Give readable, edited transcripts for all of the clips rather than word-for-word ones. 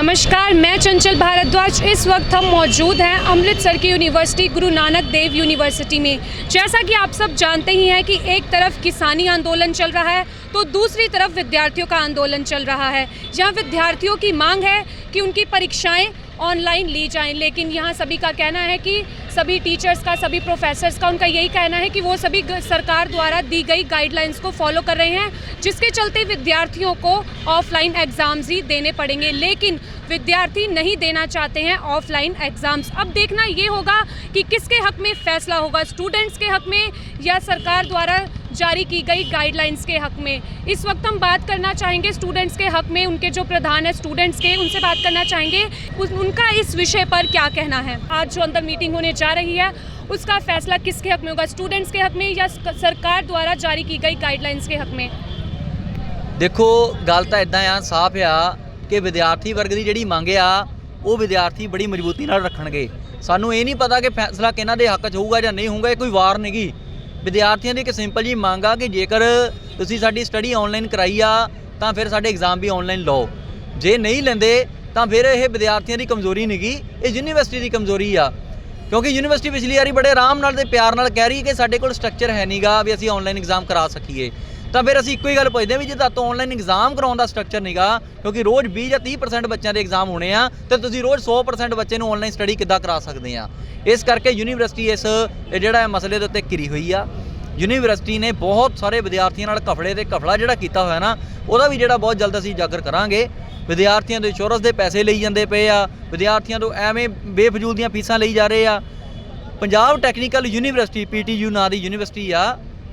नमस्कार, मैं चंचल भारद्वाज। इस वक्त हम मौजूद हैं अमृतसर की यूनिवर्सिटी गुरु नानक देव यूनिवर्सिटी में। जैसा कि आप सब जानते ही हैं कि एक तरफ किसानी आंदोलन चल रहा है तो दूसरी तरफ विद्यार्थियों का आंदोलन चल रहा है। जहां विद्यार्थियों की मांग है कि उनकी परीक्षाएं ऑनलाइन ली जाएं, लेकिन यहाँ सभी का कहना है कि सभी टीचर्स का, सभी प्रोफेसर्स का उनका यही कहना है कि वो सभी सरकार द्वारा दी गई गाइडलाइंस को फॉलो कर रहे हैं, जिसके चलते विद्यार्थियों को ऑफलाइन एग्ज़ाम्स ही देने पड़ेंगे। लेकिन विद्यार्थी नहीं देना चाहते हैं ऑफलाइन एग्ज़ाम्स। अब देखना ये होगा कि किसके हक में फैसला होगा, स्टूडेंट्स के हक में या सरकार द्वारा जारी की गई गाइडलाइंस के हक में। इस वक्त हम बात करना चाहेंगे स्टूडेंट्स के हक में, उनके जो प्रधान है स्टूडेंट्स के, उनसे बात करना चाहेंगे उनका इस विषय पर क्या कहना है। आज जो अंदर मीटिंग होने जा रही है उसका फैसला किसके हक में होगा, स्टूडेंट्स के हक में या सरकार द्वारा जारी की गई गाइडलाइंस के हक में। देखो गल तो इदा आ, साफ आ कि विद्यार्थी वर्ग की जी मंग आ वो विद्यार्थी बड़ी मजबूती नाल रखणगे। सानू ये नहीं पता कि फैसला किन्हां दे हक च होऊगा या नहीं होऊगा, कोई वार नहीं गी। विद्यार्थियों की एक सिंपल जी मंग आ कि जेकर तुसीं साडी स्टडी ऑनलाइन कराई आ तां फिर साडे एग्जाम भी ऑनलाइन लो, जे नहीं लेंदे तां फिर यह विद्यार्थियों की कमजोरी नहीं गी, ये यूनीवर्सिटी की कमजोरी आ। क्योंकि यूनीवर्सिटी पिछली बारी बड़े आराम नाल ते प्यार नाल कह रही कि साडे कोल स्ट्रक्चर है नहीं गा भी असीं ऑनलाइन एग्जाम करा सकीए। तो फिर असीं इक्को ही गल पुछदे भी जे तातों ऑनलाइन एग्जाम कराउण दा स्ट्रक्चर नहीं गा, क्योंकि रोज़ 20 या 30% बच्चों के एग्जाम होने आ, तो तुसीं रोज़ 100% बच्चे नूं ऑनलाइन स्टडी किद्दां करा सकदे आ। इस करके यूनीवर्सिटी इस जिहड़ा मसले दे उत्ते घिरी हुई आ। यूनीवर्सिटी ने बहुत सारे विद्यार्थियों नाल कफड़े ते कफड़ा जिहड़ा कीता होया ना, ਉਹਦਾ भी जिहड़ा बहुत जल्द असीं उजागर करांगे। विद्यार्थियों के इंश्योरेंस के पैसे ਲਈ ਜਾਂਦੇ ਪਏ ਆ, विद्यार्थियों तो ਐਵੇਂ बेफजूल ਦੀਆਂ फीसां ਲਈ ਜਾ ਰਹੇ ਆ। पंजाब टैक्नीकल यूनीवर्सिटी PTU ਨਾਂ ਦੀ यूनीवर्सिटी आ,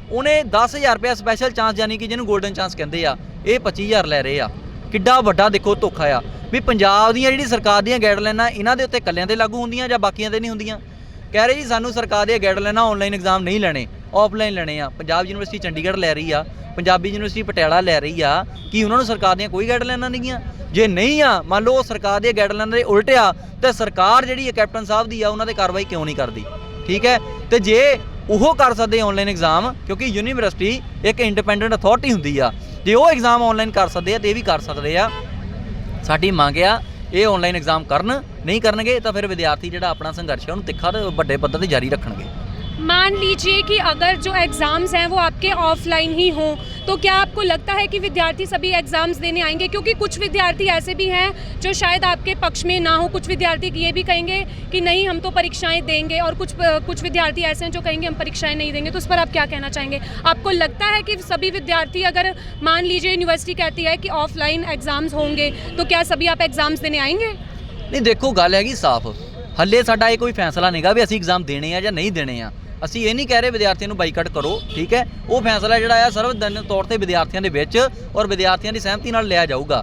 ਉਹਨੇ 10,000 रुपया स्पैशल चांस यानी कि जिन्होंने गोल्डन चांस कहते हैं, ये 25,000 लै रहे आ। किड्डा वड्डा देखो धोखा आ भी पंजाब ਦੀਆਂ ਜਿਹੜੀ सरकार ਦੀਆਂ गाइडलाइनां ਇਹਨਾਂ ਦੇ ਉੱਤੇ ਕੱਲਿਆਂ ਤੇ लागू ਹੁੰਦੀਆਂ ਜਾਂ ਬਾਕੀਆਂ ਤੇ नहीं ਹੁੰਦੀਆਂ। कह रहे जी सानू सरकार ਦੀਆਂ गाइडलाइनां ऑनलाइन एग्जाम नहीं ਲੈਣੇ, ऑफलाइन ਲੈਣੇ ਆ। पंजाब यूनिवर्सिटी चंडीगढ़ लै रही आ, पंजाबी यूनिवर्सिटी पटियाला लै रही आ कि उन्होंने सरकार ਦੀਆਂ कोई गाइडलाइनां नहीं गईਆਂ। जे नहीं आ मान लो सरकार ਦੀਆਂ गाइडलाइनां ਦੇ उल्ट आ तो सरकार ਜਿਹੜੀ कैप्टन साहब ਦੀ ਆ ਉਹਨਾਂ 'ਤੇ कार्रवाई क्यों नहीं करती। ठीक है, तो जे वो कर सकते ऑनलाइन एग्जाम, क्योंकि यूनीवर्सिटी एक इंडिपेंडेंट अथॉरिटी होंदी आ, जे वो एग्जाम ऑनलाइन कर सकते हैं तो ये भी कर सकते हैं। साडी मंग आ ये ऑनलाइन एग्जाम करन, नहीं करनगे तो फिर विद्यार्थी जिहड़ा अपना संघर्ष है उन्हें तिखा तो वड्डे पद्धर ते जारी रखणगे। मान लीजिए कि अगर जो एग्ज़ाम्स हैं वो आपके ऑफलाइन ही हों, तो क्या आपको लगता है कि विद्यार्थी सभी एग्ज़ाम्स देने आएंगे? क्योंकि कुछ विद्यार्थी ऐसे भी हैं जो शायद आपके पक्ष में ना हो, कुछ विद्यार्थी ये भी कहेंगे कि नहीं हम तो परीक्षाएं देंगे, और कुछ विद्यार्थी ऐसे हैं जो कहेंगे हम परीक्षाएं नहीं देंगे। तो उस पर आप क्या कहना चाहेंगे? आपको लगता है कि सभी विद्यार्थी, अगर मान लीजिए यूनिवर्सिटी कहती है कि ऑफलाइन एग्ज़ाम्स होंगे, तो क्या सभी आप एग्ज़ाम्स देने आएंगे? नहीं, देखो गल हैगी साफ, हले साडा ये कोई फैसला नहीं गा भी असीं एग्जाम देने आ या नहीं देने आ। ਅਸੀਂ ਇਹ नहीं कह रहे विद्यार्थियों ਨੂੰ ਬਾਈਕਾਟ ਕਰੋ, ठीक है, वो फैसला ਜਿਹੜਾ ਆ ਸਰਵਜਨ ਤੌਰ ਤੇ ਵਿਦਿਆਰਥੀਆਂ ਦੇ ਵਿੱਚ ਔਰ ਵਿਦਿਆਰਥੀਆਂ ਦੀ ਸਹਿਮਤੀ ਨਾਲ ਲਿਆ ਜਾਊਗਾ।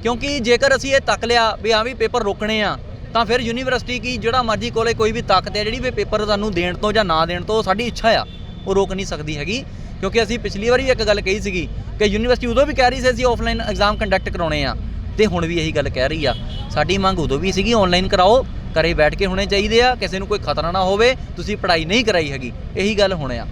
ਕਿਉਂਕਿ ਜੇਕਰ ਅਸੀਂ ਇਹ ਤੱਕ ਲਿਆ ਵੀ ਹਾਂ ਵੀ ਪੇਪਰ ਰੋਕਣੇ ਆ ਤਾਂ ਫਿਰ ਯੂਨੀਵਰਸਿਟੀ ਕੀ ਜਿਹੜਾ ਮਰਜ਼ੀ ਕੋਲੇ ਕੋਈ ਵੀ ਤਾਕਤ ਹੈ ਜਿਹੜੀ ਵੀ ਪੇਪਰ ਸਾਨੂੰ ਦੇਣ ਤੋਂ ਜਾਂ ਨਾ ਦੇਣ ਤੋਂ ਸਾਡੀ ਇੱਛਾ ਆ ਉਹ ਰੋਕ ਨਹੀਂ ਸਕਦੀ ਹੈਗੀ। ਕਿਉਂਕਿ ਅਸੀਂ ਪਿਛਲੀ ਵਾਰੀ ਵੀ ਇੱਕ ਗੱਲ ਕਹੀ ਸੀਗੀ ਕਿ ਯੂਨੀਵਰਸਿਟੀ ਉਦੋਂ ਵੀ ਕਹਿ ਰਹੀ ਸੀ ਅਸੀਂ ਆਫਲਾਈਨ ਐਗਜ਼ਾਮ ਕੰਡਕਟ ਕਰਾਉਣੇ ਆ, ਤੇ ਹੁਣ ਵੀ ਇਹੀ ਗੱਲ ਕਹਿ ਰਹੀ ਆ। ਸਾਡੀ ਮੰਗ ਉਦੋਂ ਵੀ ਸੀਗੀ ਆਨਲਾਈਨ कराओ, घरे बैठ के होने चाहिए आ, किसी को कोई खतरा ना होवे, तुसी पढ़ाई नहीं कराई हैगी, यही गल होने आ।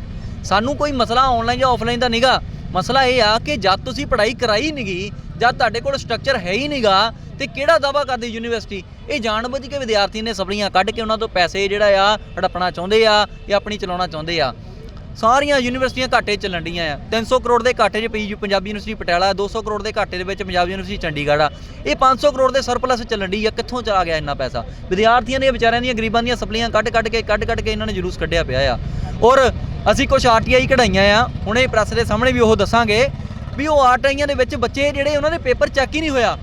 सानू कोई मसला ऑनलाइन या ऑफलाइन का नहीं गा, मसला ये आ कि जब तुसी पढ़ाई कराई नहीं गी, जब तुहाडे कोल स्ट्रक्चर है ही नहीं गा, तो किहड़ा दावा करदी यूनीवर्सिटी। ये जानबूझ के विद्यार्थी ने सपड़ियां कढ़ के उन्हां तों पैसे जिहड़ा आ हड़पना चाहुंदे आ या अपनी चलाउणा चाहुंदे आ। सारियां यूनीवर्सिटियां घाटे ਚੱਲਣ ਡੀਆਂ ਆ। 300 ਕਰੋੜ ਦੇ ਘਾਟੇ 'ਚ पंजाबी यूनिवर्सिटी पटियाला, 200 ਕਰੋੜ ਦੇ ਘਾਟੇ ਦੇ ਵਿੱਚ पंजाबी यूनिवर्सिटी चंडीगढ़ आ। ये 500 ਕਰੋੜ ਦੇ सरप्लस ਚੱਲਣ ਡੀ ਆ। ਕਿੱਥੋਂ ਚਲਾ ਗਿਆ ਇੰਨਾ ਪੈਸਾ? विद्यार्थियों ने ਵਿਚਾਰਿਆਂ ਦੀਆਂ ਗਰੀਬਾਂ ਦੀਆਂ ਸਪਲੀਆਂ ਕੱਢ ਕੇ ਇਹਨਾਂ ਨੇ ਜਲੂਸ ਕੱਢਿਆ ਪਿਆ ਆ। ਔਰ ਅਸੀਂ ਕੁਝ RTI ਕਢਾਈਆਂ ਆ, ਹੁਣੇ ਪ੍ਰੈਸ ਦੇ ਸਾਹਮਣੇ ਵੀ ਉਹ ਦੱਸਾਂਗੇ ਵੀ ਉਹ RTIਆਂ ਦੇ ਵਿੱਚ ਬੱਚੇ ਜਿਹੜੇ ਉਹਨਾਂ ਦੇ ਪੇਪਰ ਚੈੱਕ ਹੀ ਨਹੀਂ ਹੋਇਆ,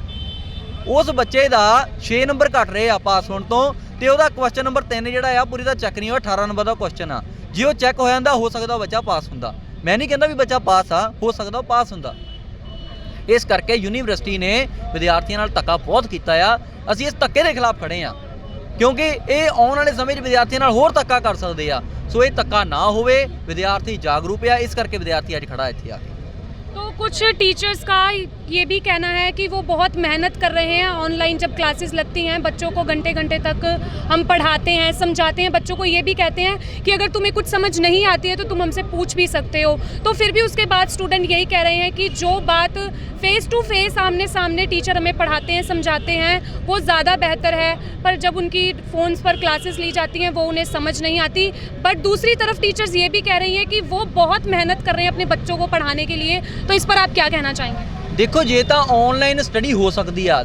ਉਸ ਬੱਚੇ ਦਾ 6 ਨੰਬਰ ਘੱਟ ਰਹੇ ਆ ਪਾਸ ਹੋਣ ਤੋਂ, ਤੇ ਉਹਦਾ ਕੁਐਸਚਨ ਨੰਬਰ 3 ਜਿਹੜਾ ਆ ਪੂਰੀ ਦਾ ਚੈੱਕ ਨਹੀਂ ਹੋਇਆ। 18 ਨੰਬਰ ਦਾ ਕੁਐਸਚਨ ਆ, ਜੇ ਉਹ ਚੈੱਕ ਹੋ ਜਾਂਦਾ ਹੋ ਸਕਦਾ ਬੱਚਾ ਪਾਸ ਹੁੰਦਾ। ਮੈਂ ਨਹੀਂ ਕਹਿੰਦਾ ਵੀ ਬੱਚਾ ਪਾਸ ਆ, ਹੋ ਸਕਦਾ ਉਹ ਪਾਸ ਹੁੰਦਾ। ਇਸ ਕਰਕੇ ਯੂਨੀਵਰਸਿਟੀ ਨੇ ਵਿਦਿਆਰਥੀਆਂ ਨਾਲ ਧੱਕਾ ਬਹੁਤ ਕੀਤਾ ਆ। ਅਸੀਂ ਇਸ ਧੱਕੇ ਦੇ ਖਿਲਾਫ ਖੜੇ ਆ, ਕਿਉਂਕਿ ਇਹ ਆਉਣ ਵਾਲੇ ਸਮੇਂ 'ਚ ਵਿਦਿਆਰਥੀਆਂ ਨਾਲ ਹੋਰ ਧੱਕਾ ਕਰ ਸਕਦੇ ਆ। ਸੋ ਇਹ ਧੱਕਾ ਨਾ ਹੋਵੇ, ਵਿਦਿਆਰਥੀ ਜਾਗਰੂਕ ਆ, ਇਸ ਕਰਕੇ ਵਿਦਿਆਰਥੀ ਅੱਜ ਖੜਾ ਇੱਥੇ ਆ ਕੇ। तो कुछ टीचर्स का ये भी कहना है कि वो बहुत मेहनत कर रहे हैं। ऑनलाइन जब क्लासेस लगती हैं, बच्चों को घंटे घंटे तक हम पढ़ाते हैं, समझाते हैं, बच्चों को ये भी कहते हैं कि अगर तुम्हें कुछ समझ नहीं आती है तो तुम हमसे पूछ भी सकते हो। तो फिर भी उसके बाद स्टूडेंट यही कह रहे हैं कि जो बात फेस टू फेस आमने सामने टीचर हमें पढ़ाते हैं, समझाते हैं, वो ज़्यादा बेहतर है। पर जब उनकी फ़ोन्स पर क्लासेस ली जाती हैं वो उन्हें समझ नहीं आती। बट दूसरी तरफ टीचर्स ये भी कह रही हैं कि वो बहुत मेहनत कर रहे हैं अपने बच्चों को पढ़ाने के लिए। तो इस पर आप क्या कहना चाहेंगे? ਦੇਖੋ ਜੇ ਤਾਂ ਆਨਲਾਈਨ ਸਟੱਡੀ ਹੋ ਸਕਦੀ ਆ,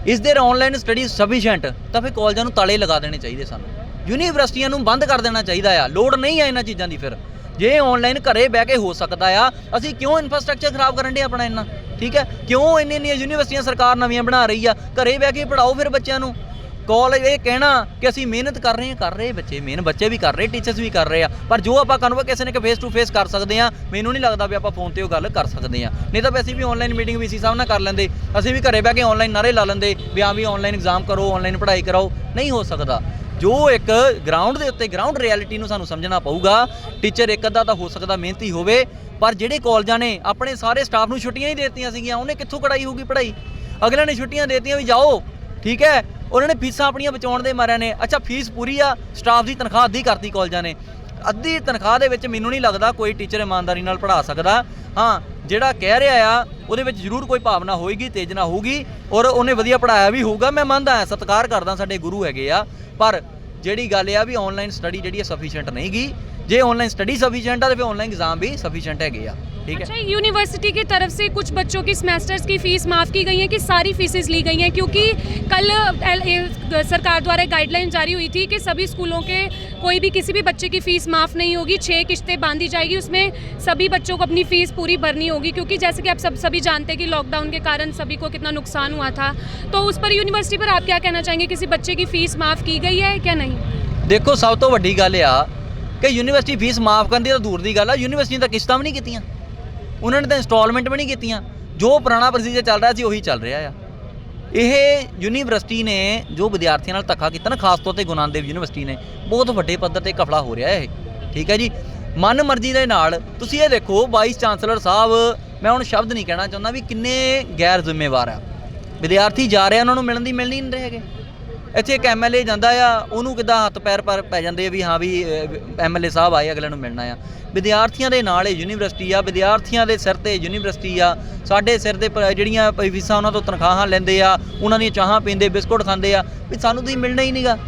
ਇਸ ਦੇ ਆਨਲਾਈਨ ਸਟੱਡੀ ਸਫੀਸ਼ੀਐਂਟ, ਤਾਂ ਫਿਰ ਕਾਲਜਾਂ ਨੂੰ ਤਾਲੇ ਲਗਾ ਦੇਣੇ ਚਾਹੀਦੇ ਸਾਨੂੰ, ਯੂਨੀਵਰਸਿਟੀਆਂ ਨੂੰ ਬੰਦ ਕਰ ਦੇਣਾ ਚਾਹੀਦਾ ਆ। ਲੋੜ ਨਹੀਂ ਆ ਇਹਨਾਂ ਚੀਜ਼ਾਂ ਦੀ। ਫਿਰ ਜੇ ਆਨਲਾਈਨ ਘਰੇ ਬਹਿ ਕੇ ਹੋ ਸਕਦਾ ਆ, ਅਸੀਂ ਕਿਉਂ ਇਨਫਰਾਸਟ੍ਰਕਚਰ ਖਰਾਬ ਕਰਨ ਦੇ ਆਪਣਾ ਇੰਨਾ? ਠੀਕ ਹੈ, ਕਿਉਂ ਇੰਨੀਆਂ ਯੂਨੀਵਰਸਿਟੀਆਂ ਸਰਕਾਰ ਨਵੀਆਂ ਬਣਾ ਰਹੀ ਆ? ਘਰੇ ਬਹਿ ਕੇ ਪੜਾਓ ਫਿਰ ਬੱਚਿਆਂ ਨੂੰ। ਕਾਲਜ ਇਹ ਕਹਿਣਾ ਕਿ ਅਸੀਂ ਮਿਹਨਤ ਕਰ ਰਹੇ ਹਾਂ, ਕਰ ਰਹੇ ਬੱਚੇ, ਮੇਨ ਬੱਚੇ ਵੀ ਕਰ ਰਹੇ, ਟੀਚਰਸ ਵੀ ਕਰ ਰਹੇ ਆ, ਪਰ ਜੋ ਆਪਾਂ ਕਨਵੋਕੇਸ਼ਨ ਇੱਕ ਫੇਸ ਟੂ ਫੇਸ ਕਰ ਸਕਦੇ ਆ, ਮੈਨੂੰ ਨਹੀਂ ਲੱਗਦਾ ਵੀ ਆਪਾਂ ਫੋਨ ਤੇ ਉਹ ਗੱਲ ਕਰ ਸਕਦੇ ਆ। ਨਹੀਂ ਤਾਂ ਅਸੀਂ ਵੀ ਆਨਲਾਈਨ ਮੀਟਿੰਗ ਵੀਸੀ ਸਾਹਿਬ ਨਾਲ ਕਰ ਲੈਂਦੇ, ਅਸੀਂ ਵੀ ਘਰੇ ਬਹਿ ਕੇ ਆਨਲਾਈਨ ਨਾਰੇ ਲਾ ਲੈਂਦੇ ਵੀ ਹਾਂ ਵੀ ਆਨਲਾਈਨ ਐਗਜ਼ਾਮ ਕਰੋ, ਆਨਲਾਈਨ ਪੜ੍ਹਾਈ ਕਰਾਓ। ਨਹੀਂ ਹੋ ਸਕਦਾ। ਜੋ ਇੱਕ ਗਰਾਊਂਡ ਦੇ ਉੱਤੇ ਗਰਾਊਂਡ ਰਿਐਲਿਟੀ ਨੂੰ ਸਾਨੂੰ ਸਮਝਣਾ ਪਊਗਾ। ਟੀਚਰ ਇੱਕ ਅੱਧਾ ਤਾਂ ਹੋ ਸਕਦਾ ਮਿਹਨਤੀ ਹੋਵੇ, ਪਰ ਜਿਹੜੇ ਕਾਲਜਾਂ ਨੇ ਆਪਣੇ ਸਾਰੇ ਸਟਾਫ ਨੂੰ ਛੁੱਟੀਆਂ ਹੀ ਦੇ ਦਿੱਤੀਆਂ ਸੀਗੀਆਂ, ਉਹਨੇ ਕਿੱਥੋਂ ਕਰਾਈ ਹੋਊਗੀ ਪੜ੍ਹਾਈ? ਅਗਲਿਆਂ ਨੇ ਛੁੱਟੀਆਂ ਦੇ ਦਿੱਤੀਆਂ ਵੀ ਜਾਓ, ਠੀਕ ਹੈ। ਉਹਨਾਂ ਨੇ ਫੀਸਾਂ ਆਪਣੀਆਂ ਬਚਾਉਣ ਦੇ ਮਾਰਿਆਂ ਨੇ, ਅੱਛਾ ਫੀਸ ਪੂਰੀ ਆ, ਸਟਾਫ ਦੀ ਤਨਖਾਹ ਅੱਧੀ ਕਰਤੀ ਕਾਲਜਾਂ ਨੇ। ਅੱਧੀ ਤਨਖਾਹ ਦੇ ਵਿੱਚ ਮੈਨੂੰ ਨਹੀਂ ਲੱਗਦਾ ਕੋਈ ਟੀਚਰ ਇਮਾਨਦਾਰੀ ਨਾਲ ਪੜ੍ਹਾ ਸਕਦਾ। ਹਾਂ, ਜਿਹੜਾ ਕਹਿ ਰਿਹਾ ਆ ਉਹਦੇ ਵਿੱਚ ਜ਼ਰੂਰ ਕੋਈ ਭਾਵਨਾ ਹੋਏਗੀ, ਤੇਜ਼ਨਾ ਹੋਊਗੀ, ਔਰ ਉਹਨੇ ਵਧੀਆ ਪੜ੍ਹਾਇਆ ਵੀ ਹੋਊਗਾ। ਮੈਂ ਮੰਨਦਾ ਹਾਂ, ਸਤਿਕਾਰ ਕਰਦਾ, ਸਾਡੇ ਗੁਰੂ ਹੈਗੇ ਆ। ਪਰ ਜਿਹੜੀ ਗੱਲ ਆ ਵੀ ਆਨਲਾਈਨ ਸਟੱਡੀ ਜਿਹੜੀ ਆ ਸਫੀਸ਼ੀਐਂਟ ਨਹੀਂ ਗੀ। ਜੇ ਆनलाइन स्टडी सफिशिएंट है तो फिर ऑनलाइन एग्जाम भी सफिशिएंट है गया। ठीक है। अच्छा, यूनिवर्सिटी की तरफ से कुछ बच्चों की सेमेस्टर्स की फ़ीस माफ़ की गई है कि सारी फीसेस ली गई हैं? क्योंकि कल सरकार द्वारा गाइडलाइन जारी हुई थी कि सभी स्कूलों के कोई भी किसी भी बच्चे की फ़ीस माफ़ नहीं होगी, 6 किश्तें बांधी जाएगी, उसमें सभी बच्चों को अपनी फ़ीस पूरी भरनी होगी। क्योंकि जैसे कि आप सभी जानते हैं कि लॉकडाउन के कारण सभी को कितना नुकसान हुआ था। तो उस पर यूनिवर्सिटी पर आप क्या कहना चाहेंगे? किसी बच्चे की फ़ीस माफ़ की गई है क्या नहीं? देखो, सब तो वड्डी गल आ कि यूनिवर्सिटी फीस माफ़ करनी तो दूर की गल है, यूनिवर्सिटी तो किश्तां भी नहीं कीतियां, उन्होंने तो इंस्टॉलमेंट भी नहीं कीतियां। जो पुराना प्रोसीजर चल रहा सी उही चल रहा है। ये यूनिवर्सिटी ने जो विद्यार्थियों नाल धक्का किया ना, खास तौर पर गुरु नानक देव यूनिवर्सिटी ने बहुत वड्डे पद्धर ते घपला हो रहा है। ठीक है जी, मन मर्जी के नाल तुसीं ये देखो, वाइस चांसलर साहब, मैं हुण शब्द नहीं कहना चाहुंदा भी किन्ने गैर जिम्मेवार आ। विद्यार्थी जा रहे उन्होंने मिलण दी मिल नहीं रहे हैगे। ਇੱਥੇ ਇੱਕ ਐਮਐਲਏ ਜਾਂਦਾ ਆ, ਉਹਨੂੰ ਕਿੱਦਾਂ ਹੱਥ ਪੈਰ ਪਰ ਪੈ ਜਾਂਦੇ ਵੀ ਹਾਂ ਵੀ ਐਮਐਲਏ ਸਾਹਿਬ ਆਏ, ਅਗਲੇ ਨੂੰ ਮਿਲਣਾ ਆ। ਵਿਦਿਆਰਥੀਆਂ ਦੇ ਨਾਲ ਇਹ ਯੂਨੀਵਰਸਿਟੀ ਆ, ਵਿਦਿਆਰਥੀਆਂ ਦੇ ਸਿਰ ਤੇ ਯੂਨੀਵਰਸਿਟੀ ਆ। ਸਾਡੇ ਸਿਰ ਦੇ ਜਿਹੜੀਆਂ ਫੀਸਾਂ ਉਹਨਾਂ ਤੋਂ ਤਨਖਾਹਾਂ ਲੈਂਦੇ ਆ, ਉਹਨਾਂ ਦੀਆਂ ਚਾਹਾਂ ਪੀਂਦੇ, ਬਿਸਕੁਟ ਖਾਂਦੇ ਆ, ਵੀ ਸਾਨੂੰ ਤਾਂ ਮਿਲਣਾ ਹੀ ਨਹੀਂਗਾ।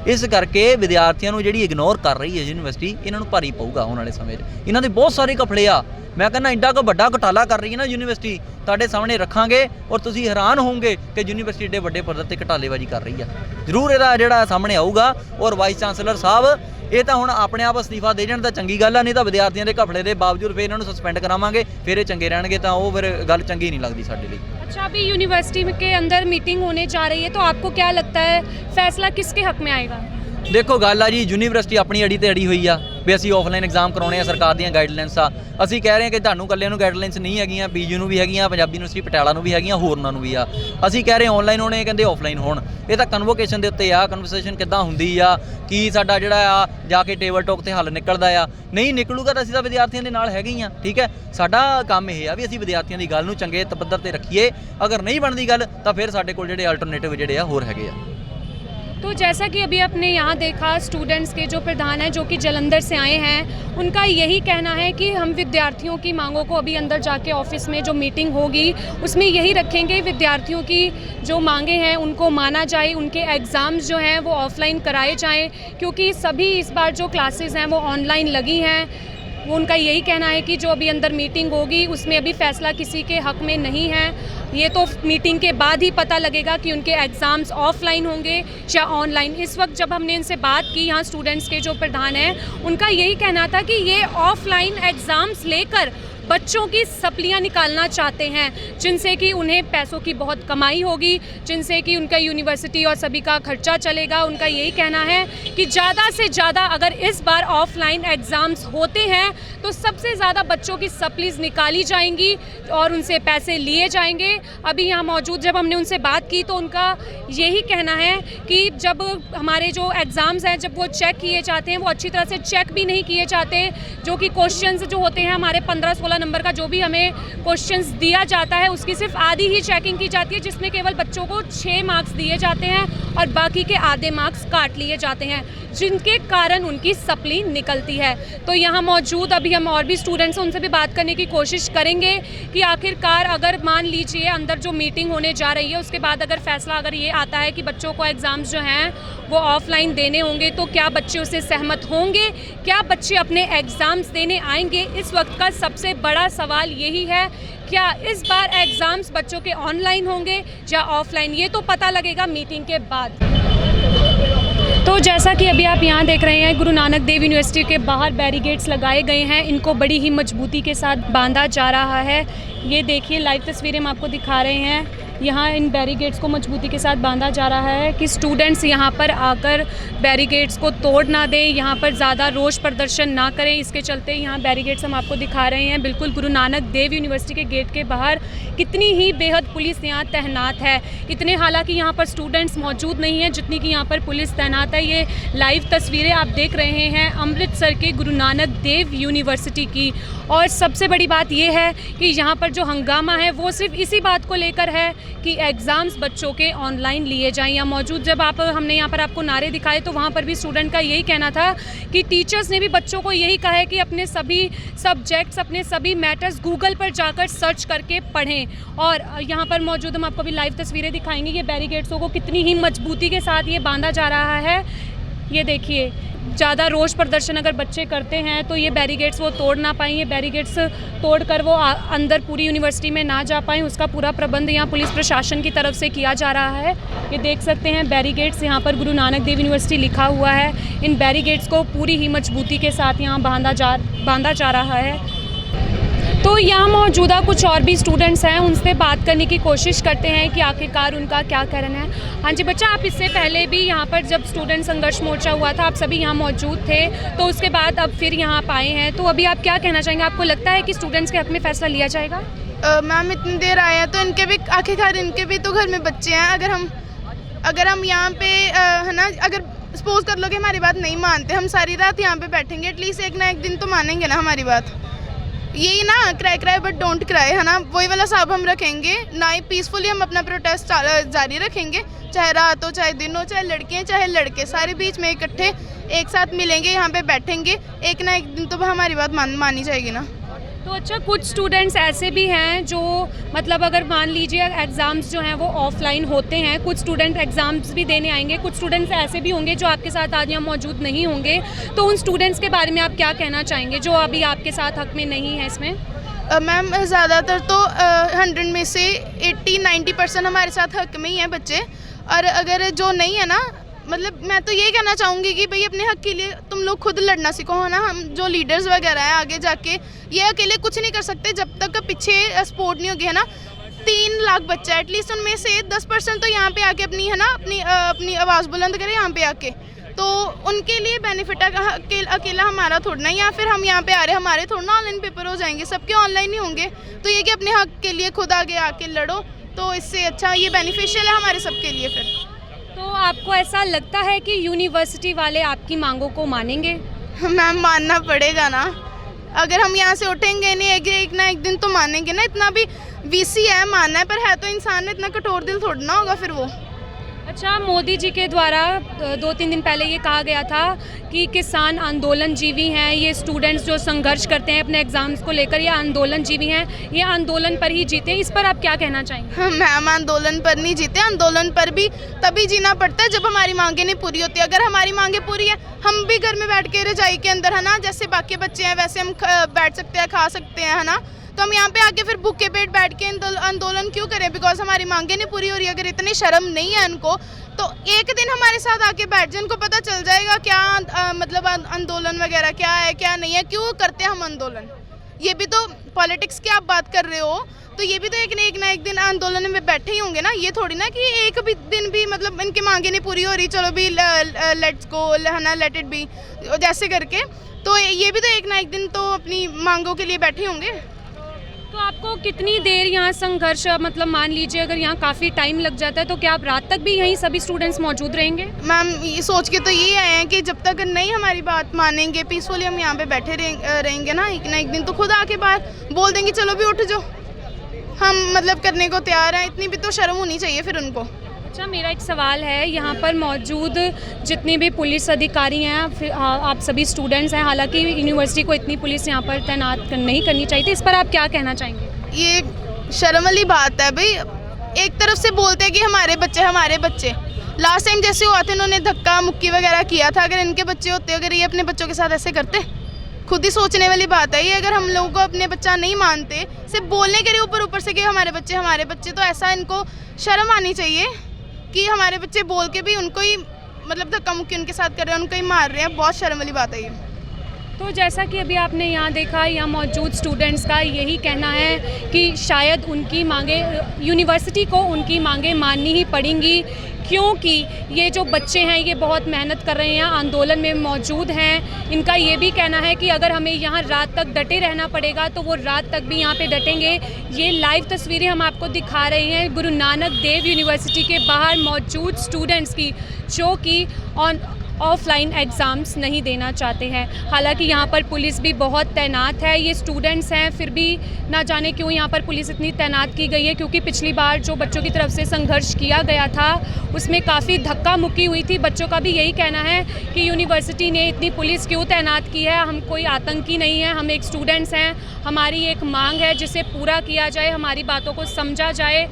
ਇਸ ਕਰਕੇ ਵਿਦਿਆਰਥੀਆਂ ਨੂੰ ਜਿਹੜੀ ਇਗਨੋਰ ਕਰ ਰਹੀ ਹੈ ਯੂਨੀਵਰਸਿਟੀ, ਇਹਨਾਂ ਨੂੰ ਭਾਰੀ ਪਊਗਾ ਆਉਣ ਵਾਲੇ ਸਮੇਂ 'ਚ। ਇਹਨਾਂ ਦੇ ਬਹੁਤ ਸਾਰੇ ਘਪਲੇ ਆ। ਮੈਂ ਕਹਿੰਦਾ ਇੰਡਾ ਕੁ ਵੱਡਾ ਘੁਟਾਲਾ ਕਰ ਰਹੀ ਹੈ ਨਾ ਯੂਨੀਵਰਸਿਟੀ, ਤੁਹਾਡੇ ਸਾਹਮਣੇ ਰੱਖਾਂਗੇ ਔਰ ਤੁਸੀਂ ਹੈਰਾਨ ਹੋਵੋਗੇ ਕਿ ਯੂਨੀਵਰਸਿਟੀ ਏਡੇ ਵੱਡੇ ਪੱਧਰ ਤੇ ਘਟਾਲੇਬਾਜ਼ੀ ਕਰ ਰਹੀ ਆ। ਜ਼ਰੂਰ ਇਹਦਾ ਜਿਹੜਾ ਸਾਹਮਣੇ ਆਊਗਾ। ਔਰ ਵਾਈਸ ਚਾਂਸਲਰ ਸਾਹਿਬ ਇਹ ਤਾਂ ਹੁਣ ਆਪਣੇ ਆਪ ਅਸਤੀਫਾ ਦੇ ਜਾਣ ਤਾਂ ਚੰਗੀ ਗੱਲ ਆ, ਨਹੀਂ ਤਾਂ ਵਿਦਿਆਰਥੀਆਂ ਦੇ ਘਪਲੇ ਦੇ ਬਾਵਜੂਦ ਫਿਰ ਇਹਨਾਂ ਨੂੰ ਸਸਪੈਂਡ ਕਰਾਵਾਂਗੇ, ਫਿਰ ਇਹ ਚੰਗੇ ਰਹਿਣਗੇ, ਤਾਂ ਉਹ ਫਿਰ ਗੱਲ ਚੰਗੀ ਨਹੀਂ ਲੱਗਦੀ ਸਾਡੇ ਲਈ। अच्छा, अभी यूनिवर्सिटी के अंदर मीटिंग होने जा रही है, तो आपको क्या लगता है फैसला किसके हक में आएगा? देखो, गल आ जी, यूनिवर्सिटी अपनी अड़ी ते अड़ी हुई आ भी ਅਸੀਂ ਆਫਲਾਈਨ ਐਗਜ਼ਾਮ ਕਰਾਉਣੇ ਆ, ਸਰਕਾਰ ਦੀਆਂ ਗਾਈਡਲਾਈਨਸ ਆ। ਅਸੀਂ ਕਹਿ ਰਹੇ ਹਾਂ ਕਿ ਤੁਹਾਨੂੰ ਇਕੱਲਿਆਂ ਨੂੰ ਗਾਈਡਲਾਈਨਸ ਨਹੀਂ ਹੈਗੀਆਂ, ਪੀਯੂ ਨੂੰ ਵੀ ਹੈਗੀਆਂ, ਪੰਜਾਬੀ ਯੂਨੀਵਰਸਿਟੀ ਪਟਿਆਲਾ ਨੂੰ ਵੀ ਹੈਗੀਆਂ, ਹੋਰਨਾਂ ਨੂੰ ਵੀ ਆ। ਅਸੀਂ ਕਹਿ ਰਹੇ ਆਨਲਾਈਨ ਹੋਣੇ, ਕਹਿੰਦੇ ਆਫਲਾਈਨ ਹੋਣ। ਇਹ ਤਾਂ ਕਨਵੋਕੇਸ਼ਨ ਦੇ ਉੱਤੇ ਆ, ਕਨਵਰਸੇਸ਼ਨ ਕਿੱਦਾਂ ਹੁੰਦੀ ਆ, ਕੀ ਸਾਡਾ ਜਿਹੜਾ ਆ ਜਾ ਕੇ ਟੇਬਲ ਟਾਕ ਤੇ ਹੱਲ ਨਿਕਲਦਾ ਆ। ਨਹੀਂ ਨਿਕਲੂਗਾ ਤਾਂ ਅਸੀਂ ਤਾਂ ਵਿਦਿਆਰਥੀਆਂ ਦੇ ਨਾਲ ਹੈਗੇ ਹੀ ਆ। ਠੀਕ ਹੈ, ਸਾਡਾ ਕੰਮ ਇਹ ਆ ਵੀ ਅਸੀਂ ਵਿਦਿਆਰਥੀਆਂ ਦੀ ਗੱਲ ਨੂੰ ਚੰਗੇ ਪੱਧਰ ਤੇ ਰੱਖੀਏ। ਅਗਰ ਨਹੀਂ ਬਣਦੀ ਗੱਲ ਤਾਂ ਫਿਰ ਸਾਡੇ ਕੋਲ ਜਿਹੜੇ ਅਲਟਰਨੇਟਿਵ ਜਿਹੜੇ ਆ ਹੋਰ ਹੈਗੇ ਆ। तो जैसा कि अभी आपने यहाँ देखा, स्टूडेंट्स के जो प्रधान हैं जो कि जलंधर से आए हैं, उनका यही कहना है कि हम विद्यार्थियों की मांगों को अभी अंदर जाके ऑफिस में जो मीटिंग होगी उसमें यही रखेंगे, विद्यार्थियों की जो मांगे हैं उनको माना जाए, उनके एग्ज़ाम्स जो हैं वो ऑफलाइन कराए जाएँ, क्योंकि सभी इस बार जो क्लासेस हैं वो ऑनलाइन लगी हैं। वो उनका यही कहना है कि जो अभी अंदर मीटिंग होगी उसमें अभी फ़ैसला किसी के हक़ में नहीं है। ये तो मीटिंग के बाद ही पता लगेगा कि उनके एग्ज़ाम्स ऑफलाइन होंगे या ऑनलाइन। इस वक्त जब हमने इनसे बात की, यहाँ स्टूडेंट्स के जो प्रधान हैं, उनका यही कहना था कि ये ऑफलाइन एग्ज़ाम्स लेकर बच्चों की सप्लियां निकालना चाहते हैं, जिनसे कि उन्हें पैसों की बहुत कमाई होगी, जिनसे कि उनका यूनिवर्सिटी और सभी का खर्चा चलेगा। उनका यही कहना है कि ज़्यादा से ज़्यादा अगर इस बार ऑफलाइन एग्ज़ाम्स होते हैं तो सबसे ज़्यादा बच्चों की सप्लीज निकाली जाएंगी और उनसे पैसे लिए जाएंगे। अभी यहाँ मौजूद जब हमने उनसे बात की तो उनका यही कहना है कि जब हमारे जो एग्ज़ाम्स हैं जब वो चेक किए जाते हैं, वो अच्छी तरह से चेक भी नहीं किए जाते, जो कि क्वेश्चंस जो होते हैं हमारे 15-16 16 नंबर का जो भी हमें क्वेश्चंस दिया जाता है उसकी सिर्फ आधी ही चेकिंग की जाती है, जिसमें केवल बच्चों को 6 मार्क्स दिए जाते हैं और बाकी के आधे मार्क्स काट लिए जाते हैं, जिनके कारण उनकी सप्ली निकलती है। तो यहाँ मौजूद अभी हम और भी स्टूडेंट्स हैं, उनसे भी बात करने की कोशिश करेंगे कि आखिरकार अगर मान लीजिए अंदर जो मीटिंग होने जा रही है उसके बाद अगर फैसला अगर ये आता है कि बच्चों को एग्ज़ाम्स जो हैं वो ऑफलाइन देने होंगे, तो क्या बच्चे उससे सहमत होंगे, क्या बच्चे अपने एग्ज़ाम्स देने आएंगे? इस वक्त का सबसे बड़ा सवाल यही है, क्या इस बार एग्ज़ाम्स बच्चों के ऑनलाइन होंगे या ऑफलाइन, ये तो पता लगेगा मीटिंग के बाद। तो जैसा कि अभी आप यहाँ देख रहे हैं, गुरु नानक देव यूनिवर्सिटी के बाहर बैरिकेड्स लगाए गए हैं, इनको बड़ी ही मजबूती के साथ बांधा जा रहा है। ये देखिए लाइव तस्वीरें हम आपको दिखा रहे हैं, यहाँ इन बैरिकेड्स को मजबूती के साथ बांधा जा रहा है कि स्टूडेंट्स यहाँ पर आकर बैरिकेड्स को तोड़ ना दें, यहाँ पर ज़्यादा रोष प्रदर्शन ना करें। इसके चलते यहाँ बैरिकेड्स हम आपको दिखा रहे हैं बिल्कुल गुरु नानक देव यूनिवर्सिटी के गेट के बाहर। कितनी ही बेहद पुलिस यहाँ तैनात है, इतने हालांकि यहाँ पर स्टूडेंट्स मौजूद नहीं हैं जितनी कि यहाँ पर पुलिस तैनात है। ये लाइव तस्वीरें आप देख रहे हैं अमृतसर के गुरु नानक देव यूनिवर्सिटी की। और सबसे बड़ी बात यह है कि यहाँ पर जो हंगामा है वो सिर्फ इसी बात को लेकर है कि एग्ज़ाम्स बच्चों के ऑनलाइन लिए जाएं। यहाँ मौजूद जब हमने यहाँ पर आपको नारे दिखाए तो वहाँ पर भी स्टूडेंट का यही कहना था कि टीचर्स ने भी बच्चों को यही कहा है कि अपने सभी सब्जेक्ट्स, अपने सभी मैटर्स गूगल पर जाकर सर्च करके पढ़ें। और यहाँ पर मौजूद हम आपको भी लाइव तस्वीरें दिखाएंगे, ये बैरिकेड्सों को कितनी ही मजबूती के साथ ये बांधा जा रहा है। ये देखिए, ज़्यादा रोष प्रदर्शन अगर बच्चे करते हैं तो ये बैरिकेड्स वो तोड़ ना पाएँ, ये बैरिकेड्स तोड़कर वो अंदर पूरी यूनिवर्सिटी में ना जा पाएँ, उसका पूरा प्रबंध यहाँ पुलिस प्रशासन की तरफ से किया जा रहा है। ये देख सकते हैं बैरिकेड्स, यहाँ पर गुरु नानक देव यूनिवर्सिटी लिखा हुआ है। इन बैरिकेड्स को पूरी ही मजबूती के साथ यहाँ बांधा जा रहा है। तो यहाँ मौजूदा कुछ और भी स्टूडेंट्स हैं, उनसे बात करने की कोशिश करते हैं कि आखिरकार उनका क्या कहना है। हाँ जी बच्चा, आप इससे पहले भी यहाँ पर जब स्टूडेंट संघर्ष मोर्चा हुआ था आप सभी यहाँ मौजूद थे, तो उसके बाद अब फिर यहाँ आप आए हैं, तो अभी आप क्या कहना चाहेंगे? आपको लगता है कि स्टूडेंट्स के हक में फ़ैसला लिया जाएगा? मैम इतनी देर आए हैं तो इनके भी आखिरकार इनके भी तो घर में बच्चे हैं। अगर हम यहाँ पे है ना, अगर सपोज कर लो कि हमारी बात नहीं मानते, हम सारी रात यहाँ पे बैठेंगे, एटलीस्ट एक ना एक दिन तो मानेंगे ना हमारी बात। यही ना, क्राई बट डोंट क्राई, है ना, वही वाला हिसाब हम रखेंगे ना ही। पीसफुली हम अपना प्रोटेस्ट जारी रखेंगे, चाहे रात हो चाहे दिन हो, चाहे लड़के हैं चाहे लड़के, सारे बीच में इकट्ठे एक साथ मिलेंगे, यहाँ पे बैठेंगे, एक ना एक दिन तो हमारी बात मानी जाएगी ना। तो अच्छा, कुछ स्टूडेंट्स ऐसे भी हैं जो मतलब अगर मान लीजिए एग्ज़ाम्स जो हैं वो ऑफलाइन होते हैं, कुछ स्टूडेंट एग्ज़ाम्स भी देने आएंगे, कुछ स्टूडेंट्स ऐसे भी होंगे जो आपके साथ आज यहाँ मौजूद नहीं होंगे, तो उन स्टूडेंट्स के बारे में आप क्या कहना चाहेंगे जो अभी आपके साथ हक में नहीं है इसमें? मैम ज़्यादातर तो 100 में से 80-90% हमारे साथ हक में ही हैं बच्चे। और अगर जो नहीं है ना, मतलब मैं तो ये कहना चाहूँगी कि भाई अपने हक के लिए तुम लोग खुद लड़ना सीखो, है ना। हम जो लीडर्स वगैरह हैं आगे जाके ये अकेले कुछ नहीं कर सकते जब तक पीछे सपोर्ट नहीं होगी, है ना। 3 लाख बच्चा, एटलीस्ट उनमें से 10% तो यहाँ पे आके अपनी, है ना, अपनी आवाज़ बुलंद करें यहाँ पे आके, तो उनके लिए बेनिफिट अकेला हमारा थोड़ा ना, या फिर हम यहाँ पे आ रहे हमारे थोड़ा ना ऑनलाइन पेपर हो जाएंगे, सबके ऑनलाइन ही होंगे। तो ये कि अपने हक के लिए खुद आगे आके लड़ो, तो इससे अच्छा ये बेनिफिशियल है हमारे सबके लिए। फिर तो आपको ऐसा लगता है कि यूनिवर्सिटी वाले आपकी मांगों को मानेंगे? मैम मानना पड़ेगा ना, अगर हम यहाँ से उठेंगे नहीं एक ना एक दिन तो मानेंगे ना। इतना भी वीसी है, मानना है, पर है तो इंसान, इतना कठोर दिल थोड़ा ना होगा फिर वो। अच्छा, मोदी जी के द्वारा 2-3 दिन पहले ये कहा गया था कि किसान आंदोलन जीवी हैं, ये स्टूडेंट्स जो संघर्ष करते हैं अपने एग्ज़ाम्स को लेकर, ये आंदोलन जीवी हैं, ये आंदोलन पर ही जीते। इस पर आप क्या कहना चाहेंगे? मैम आंदोलन पर नहीं जीते, आंदोलन पर भी तभी जीना पड़ता है जब हमारी मांगें नहीं पूरी होती। अगर हमारी मांगें पूरी है, हम भी घर में बैठ के रजाई के अंदर, है ना, जैसे बाकी बच्चे हैं वैसे हम बैठ सकते हैं, खा सकते हैं, है ना। तो हम यहाँ पे आके फिर भूखे पेट बैठ के आंदोलन क्यों करें? बिकॉज हमारी मांगें नहीं पूरी हो रही। अगर इतनी शर्म नहीं है इनको तो एक दिन हमारे साथ आके बैठ जाए, इनको पता चल जाएगा क्या मतलब आंदोलन वगैरह क्या है क्या नहीं है, क्यों करते हैं हम आंदोलन। ये भी तो पॉलिटिक्स की आप बात कर रहे हो, तो ये भी तो एक ना एक दिन आंदोलन में बैठे ही होंगे ना। ये थोड़ी ना कि एक भी दिन भी मतलब इनकी मांगें नहीं पूरी हो रही, चलो भी लेट्स गो, है ना, लेट इट बी, जैसे करके। तो ये भी तो एक ना एक दिन तो अपनी मांगों के लिए बैठे होंगे। तो आपको कितनी देर यहाँ संघर्ष, मतलब मान लीजिए अगर यहाँ काफ़ी टाइम लग जाता है तो क्या आप रात तक भी यहीं सभी स्टूडेंट्स मौजूद रहेंगे? मैम ये सोच के तो ये आए हैं कि जब तक नहीं हमारी बात मानेंगे, पीसफुली हम यहाँ पे बैठे रहेंगे ना एक दिन तो खुद आके बाहर बोल देंगे चलो भी उठ जाओ, हम मतलब करने को तैयार हैं। इतनी भी तो शर्म होनी चाहिए फिर उनको। अच्छा, मेरा एक सवाल है, यहाँ पर मौजूद जितने भी पुलिस अधिकारी हैं, फिर आप सभी स्टूडेंट्स हैं, हालांकि यूनिवर्सिटी को इतनी पुलिस यहाँ पर तैनात नहीं करनी चाहिए थी, इस पर आप क्या कहना चाहेंगे? ये शर्म वाली बात है भाई। एक तरफ से बोलते हैं कि हमारे बच्चे, लास्ट टाइम जैसे हुआ था इन्होंने धक्का मुक्की वगैरह किया था, अगर इनके बच्चे होते, अगर ये अपने बच्चों के साथ ऐसे करते, खुद ही सोचने वाली बात है ये। अगर हम लोगों को अपने बच्चा नहीं मानते, सिर्फ बोलने के लिए ऊपर से कि हमारे बच्चे, तो ऐसा इनको शर्म आनी चाहिए कि हमारे बच्चे बोल के भी उनको ही मतलब धक्का मुक्की उनके साथ कर रहे हैं, उनको ही मार रहे हैं। बहुत शर्म वाली बात है ये। तो जैसा कि अभी आपने यहाँ देखा, यहाँ मौजूद स्टूडेंट्स का यही कहना है कि शायद उनकी मांगे, यूनिवर्सिटी को उनकी मांगे माननी ही पड़ेंगी, क्योंकि ये जो बच्चे हैं ये बहुत मेहनत कर रहे हैं, आंदोलन में मौजूद हैं। इनका ये भी कहना है कि अगर हमें यहाँ रात तक डटे रहना पड़ेगा तो वो रात तक भी यहाँ पे डटेंगे। ये लाइव तस्वीरें हम आपको दिखा रहे हैं गुरु नानक देव यूनिवर्सिटी के बाहर मौजूद स्टूडेंट्स की, जो कि ऑफलाइन एग्ज़ाम्स नहीं देना चाहते हैं। हालांकि यहाँ पर पुलिस भी बहुत तैनात है, ये स्टूडेंट्स हैं, फिर भी ना जाने क्यों यहाँ पर पुलिस इतनी तैनात की गई है, क्योंकि पिछली बार जो बच्चों की तरफ से संघर्ष किया गया था उसमें काफ़ी धक्का मुक्की हुई थी। बच्चों का भी यही कहना है कि यूनिवर्सिटी ने इतनी पुलिस क्यों तैनात की है, हम कोई आतंकी नहीं है, हम एक स्टूडेंट्स हैं, हमारी एक मांग है जिसे पूरा किया जाए, हमारी बातों को समझा जाए।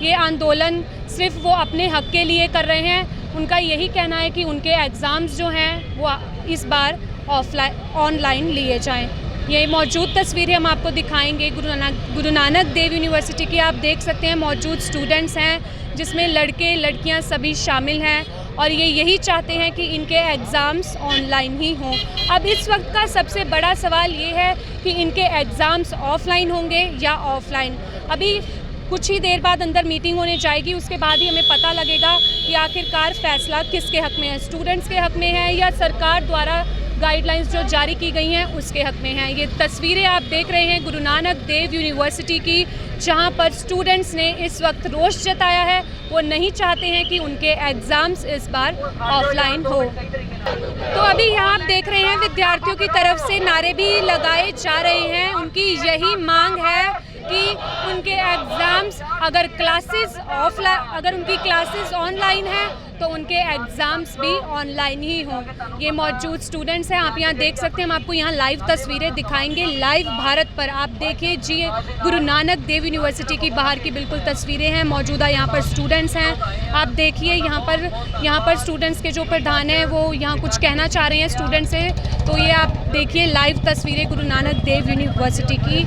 ये आंदोलन सिर्फ वो अपने हक के लिए कर रहे हैं। उनका यही कहना है कि उनके एग्ज़ाम्स जो हैं वो इस बार ऑनलाइन लिए जाएं। ये मौजूद तस्वीरें हम आपको दिखाएंगे गुरु नानक देव यूनिवर्सिटी की। आप देख सकते हैं मौजूद स्टूडेंट्स हैं, जिसमें लड़के लड़कियां सभी शामिल हैं, और ये यही चाहते हैं कि इनके एग्ज़ाम्स ऑनलाइन ही हों। अब इस वक्त का सबसे बड़ा सवाल ये है कि इनके एग्ज़ाम्स ऑफलाइन होंगे या ऑफलाइन। अभी कुछ ही देर बाद अंदर मीटिंग होने जाएगी, उसके बाद ही हमें पता लगेगा कि आखिरकार फैसला किसके हक में है, स्टूडेंट्स के हक में है या सरकार द्वारा गाइडलाइंस जो जारी की गई हैं उसके हक में है। ये तस्वीरें आप देख रहे हैं गुरु नानक देव यूनिवर्सिटी की, जहां पर स्टूडेंट्स ने इस वक्त रोष जताया है। वो नहीं चाहते हैं कि उनके एग्ज़ाम्स इस बार ऑफलाइन हो। तो अभी यहाँ आप देख रहे हैं विद्यार्थियों की तरफ से नारे भी लगाए जा रहे हैं। उनकी यही मांग है कि उनके एग्ज़ाम्स, अगर उनकी क्लासेस ऑनलाइन हैं तो उनके एग्ज़ाम्स भी ऑनलाइन ही हों। ये मौजूद स्टूडेंट्स हैं, आप यहाँ देख सकते हैं। हम आपको यहाँ लाइव तस्वीरें दिखाएंगे, लाइव भारत पर। आप देखिए जी, गुरु नानक देव यूनिवर्सिटी की बाहर की बिल्कुल तस्वीरें हैं। मौजूदा यहाँ पर स्टूडेंट्स हैं, आप देखिए यहाँ पर स्टूडेंट्स के जो प्रधान हैं वो यहाँ कुछ कहना चाह रहे हैं स्टूडेंट से। तो ये आप देखिए लाइव तस्वीरें गुरु नानक देव यूनिवर्सिटी की।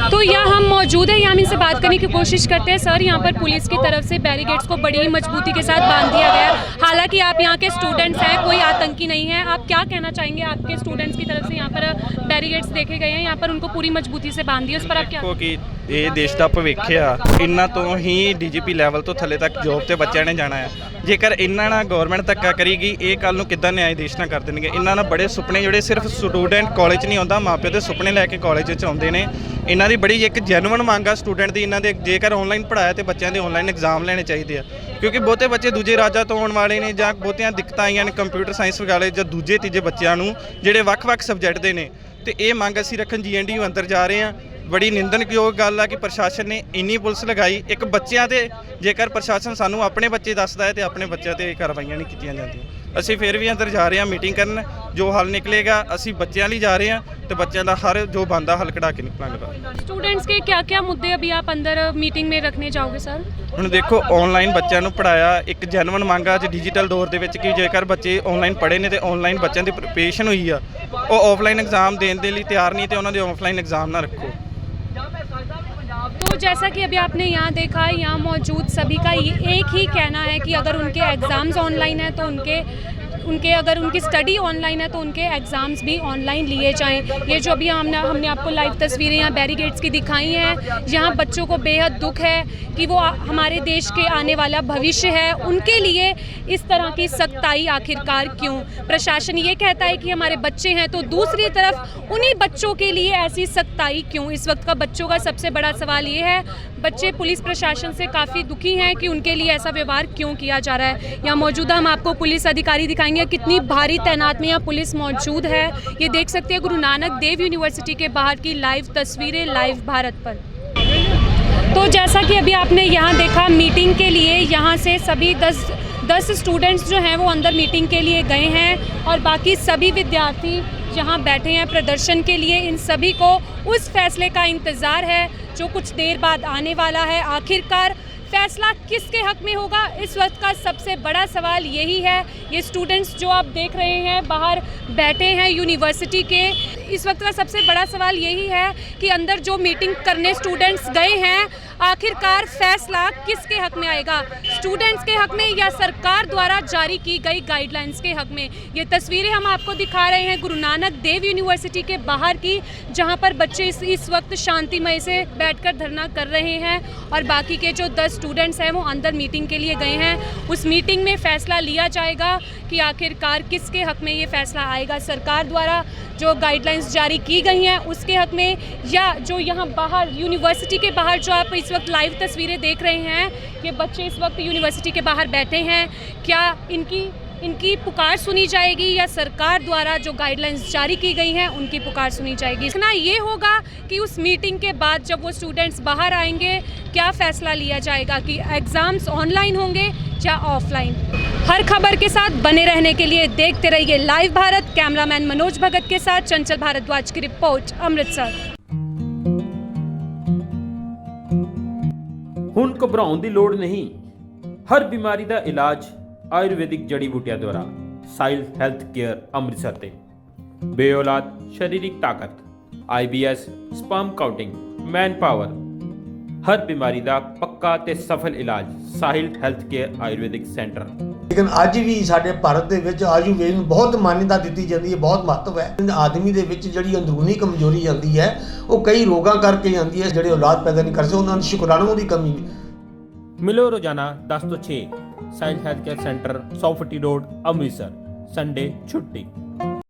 तो यहाँ हम मौजूद हैं, यहाँ हम इनसे बात करने की कोशिश करते हैं। सर, यहाँ पर पुलिस की तरफ से बैरिकेड्स को बड़ी ही मजबूती के साथ बांध दिया गया है, हालांकि आप यहाँ के स्टूडेंट्स हैं, कोई आतंकी नहीं है। आप क्या कहना चाहेंगे? आपके स्टूडेंट्स की तरफ से यहाँ पर बैरिकेड्स देखे गए हैं, यहाँ पर उनको पूरी मजबूती से बांध दिया, उस पर आप क्या? कि ਇਹ ਦੇਸ਼ ਦਾ ਭਵਿੱਖ ਆ, ਇਹਨਾਂ ਤੋਂ ਹੀ ਡੀਜੀਪੀ ਲੈਵਲ ਤੋਂ ਥੱਲੇ ਤੱਕ ਜੋਬ ਤੇ ਬੱਚਿਆਂ ਨੇ ਜਾਣਾ ਆ। ਜੇਕਰ ਇਹਨਾਂ ਨਾਲ ਗਵਰਨਮੈਂਟ ਧੱਕਾ ਕਰੇਗੀ, ਇਹ ਕੱਲ ਨੂੰ ਕਿੱਦਾਂ ਨਿਆਂ ਦੇਸ਼ ਨਾਲ ਕਰ ਦੇਣਗੇ। ਇਹਨਾਂ ਨਾਲ ਬੜੇ ਸੁਪਨੇ ਜਿਹੜੇ ਸਿਰਫ ਸਟੂਡੈਂਟ ਕਾਲਜ ਨਹੀਂ ਆਉਂਦਾ, ਮਾਪਿਓ ਦੇ ਸੁਪਨੇ ਲੈ ਕੇ ਕਾਲਜ ਵਿੱਚ ਆਉਂਦੇ ਨੇ। ਇਹਨਾਂ ਦੀ ਬੜੀ ਇੱਕ ਜੈਨੂਇਨ ਮੰਗ ਆ ਸਟੂਡੈਂਟ ਦੀ, ਇਹਨਾਂ ਦੇ ਜੇਕਰ ਆਨਲਾਈਨ ਪੜ੍ਹਾਇਆ ਤੇ ਬੱਚਿਆਂ ਦੇ ਆਨਲਾਈਨ ਐਗਜ਼ਾਮ ਲੈਣੇ ਚਾਹੀਦੇ ਆ, ਕਿਉਂਕਿ ਬਹੁਤੇ ਬੱਚੇ ਦੂਜੇ ਰਾਜਾਂ ਤੋਂ ਆਉਣ ਵਾਲੇ ਨੇ ਜਾਂ ਬਹੁਤੀਆਂ ਦਿੱਕਤਾਂ ਆਈਆਂ ਨੇ ਕੰਪਿਊਟਰ ਸਾਇੰਸ ਵਾਲੇ ਜਾਂ ਦੂਜੇ ਤੀਜੇ ਬੱਚਿਆਂ ਨੂੰ ਜਿਹੜੇ ਵੱਖ-ਵੱਖ ਸਬਜੈਕਟ ਦੇ ਨੇ। ਤੇ ਇਹ ਮੰਗ ਅਸੀਂ ਰੱਖਣ GNDU ਅੰਦਰ ਜਾ ਰਹੇ ਹਾਂ। बड़ी निंदनयोग गल है कि प्रशासन ने इन्नी पुलिस लगाई एक बच्चों से। जेकर प्रशासन सानू अपने बच्चे दसदा है तो अपने बच्चों से कार्रवाइयां नहीं कीतियां जांदियां। असीं फिर भी अंदर जा रहे हैं मीटिंग करन, जो हल निकलेगा असीं बच्चों लिए जा रहे हैं तो बच्चों का हर जो बनता हल कढ़ा के निकलांगे। स्टूडेंट्स के क्या क्या मुद्दे अभी आप अंदर मीटिंग में रखने जाओगे सर? ਹੁਣ ਦੇਖੋ ऑनलाइन बच्चों को पढ़ाया एक जैनुअन मंग अज डिजिटल दौर के कि जेकर बच्चे ऑनलाइन पढ़े ने तो ऑनलाइन बच्चों की प्रिपरेशन हुई आ, वो ऑफलाइन एग्जाम देने के लिए तैयार नहीं, तो उन्होंने ऑफलाइन एग्जाम ना रखो। तो जैसा कि अभी आपने यहाँ देखा, यहाँ मौजूद सभी का ये एक ही कहना है कि अगर उनके एग्ज़ाम्स ऑनलाइन हैं तो उनके उनके अगर उनकी स्टडी ऑनलाइन है तो उनके एग्ज़ाम्स भी ऑनलाइन लिए जाएं। ये जो अभी हमने आपको लाइव तस्वीरें यहाँ बैरिकेड्स की दिखाई हैं, यहाँ बच्चों को बेहद दुख है कि वो हमारे देश के आने वाला भविष्य है, उनके लिए इस तरह की सख्ताई आखिरकार क्यों? प्रशासन ये कहता है कि हमारे बच्चे हैं, तो दूसरी तरफ उन्हीं बच्चों के लिए ऐसी सख्ताई क्यों? इस वक्त का बच्चों का सबसे बड़ा सवाल ये है। बच्चे पुलिस प्रशासन से काफ़ी दुखी हैं कि उनके लिए ऐसा व्यवहार क्यों किया जा रहा है। यहाँ मौजूदा हम आपको पुलिस अधिकारी दिखाएंगे, कितनी भारी तैनात में यहाँ पुलिस मौजूद है। ये देख सकते हैं गुरु नानक देव यूनिवर्सिटी के बाहर की लाइव तस्वीरें लाइव भारत पर। तो जैसा कि अभी आपने यहाँ देखा, मीटिंग के लिए यहाँ से सभी 10 स्टूडेंट्स जो हैं वो अंदर मीटिंग के लिए गए हैं और बाकी सभी विद्यार्थी जहाँ बैठे हैं प्रदर्शन के लिए। इन सभी को उस फैसले का इंतज़ार है जो कुछ देर बाद आने वाला है। आखिरकार फैसला किसके हक में होगा, इस वक्त का सबसे बड़ा सवाल यही है। ये स्टूडेंट्स जो आप देख रहे हैं बाहर बैठे हैं यूनिवर्सिटी के, इस वक्त का सबसे बड़ा सवाल यही है कि अंदर जो मीटिंग करने स्टूडेंट्स गए हैं, आखिरकार फैसला किसके हक में आएगा, स्टूडेंट्स के हक में या सरकार द्वारा जारी की गई गाइडलाइंस के हक में। ये तस्वीरें हम आपको दिखा रहे हैं गुरु नानक देव यूनिवर्सिटी के बाहर की, जहां पर बच्चे इस वक्त शांतिमय से बैठकर धरना कर रहे हैं और बाकी के जो 10 स्टूडेंट्स हैं वो अंदर मीटिंग के लिए गए हैं। उस मीटिंग में फैसला लिया जाएगा कि आखिरकार किसके हक में ये फैसला आएगा, सरकार द्वारा जो गाइडलाइंस जारी की गई हैं उसके हक में, या जो यहाँ बाहर यूनिवर्सिटी के बाहर जो आप इस वक्त लाइव तस्वीरें देख रहे हैं, ये बच्चे इस वक्त यूनिवर्सिटी के बाहर बैठे हैं, क्या इनकी पुकार सुनी जाएगी या सरकार द्वारा जो गाइडलाइंस जारी की गई हैं उनकी पुकार सुनी जाएगी। देखना ये होगा कि उस मीटिंग के बाद जब वो स्टूडेंट्स बाहर आएंगे क्या फैसला लिया जाएगा कि एग्ज़ाम्स ऑनलाइन होंगे या ऑफलाइन। हर खबर के साथ बने रहने के लिए देखते रहिए लाइव भारत। कैमरामैन मनोज भगत के साथ चंचल भारद्वाज की रिपोर्ट, अमृतसर। ਹੁਣ ਘਬਰਾਉਣ ਦੀ ਲੋੜ ਨਹੀਂ, ਹਰ ਬਿਮਾਰੀ ਦਾ ਇਲਾਜ ਆਯੁਰਵੈਦਿਕ ਜੜੀ ਬੂਟੀਆਂ ਦੁਆਰਾ। ਸਾਈਲ ਹੈਲਥ ਕੇਅਰ ਅੰਮ੍ਰਿਤਸਰ ਤੇ ਬੇਔਲਾਦ ਸਰੀਰਕ ਤਾਕਤ, IBS, sperm counting, man power, ਹਰ ਬਿਮਾਰੀ ਦਾ ਪੱਕਾ ਤੇ ਸਫਲ ਇਲਾਜ Sahil health care Ayurvedic centre. ਲੇਕਿਨ ਅੱਜ ਵੀ ਸਾਡੇ ਭਾਰਤ ਦੇ ਵਿੱਚ ਆਯੁਰਵੇਦ ਨੂੰ ਬਹੁਤ ਮਾਨਤਾ ਦਿੱਤੀ ਜਾਂਦੀ ਹੈ, ਬਹੁਤ ਮਹੱਤਵ ਹੈ। ਆਦਮੀ ਦੇ ਵਿੱਚ ਜਿਹੜੀ ਅੰਦਰੂਨੀ ਕਮਜ਼ੋਰੀ ਆਉਂਦੀ ਹੈ ਉਹ ਕਈ ਰੋਗਾਂ ਕਰਕੇ ਆਉਂਦੀ ਹੈ, ਜਿਹੜੇ ਔਲਾਦ ਪੈਦਾ ਨਹੀਂ ਕਰ ਸਕਦੇ, ਉਹਨਾਂ ਨੂੰ ਸ਼ੁਕਰਾਣੂ ਦੀ ਕਮੀ। ਮਿਲੋ ਰੋਜ਼ਾਨਾ 10 ਤੋਂ 6 ਸਾਈਲ ਹੈਲਥ ਕੇਅਰ ਸੈਂਟਰ 100 ਫੁੱਟੀ ਰੋਡ ਅੰਮ੍ਰਿਤਸਰ, ਸੰਡੇ ਛੁੱਟੀ।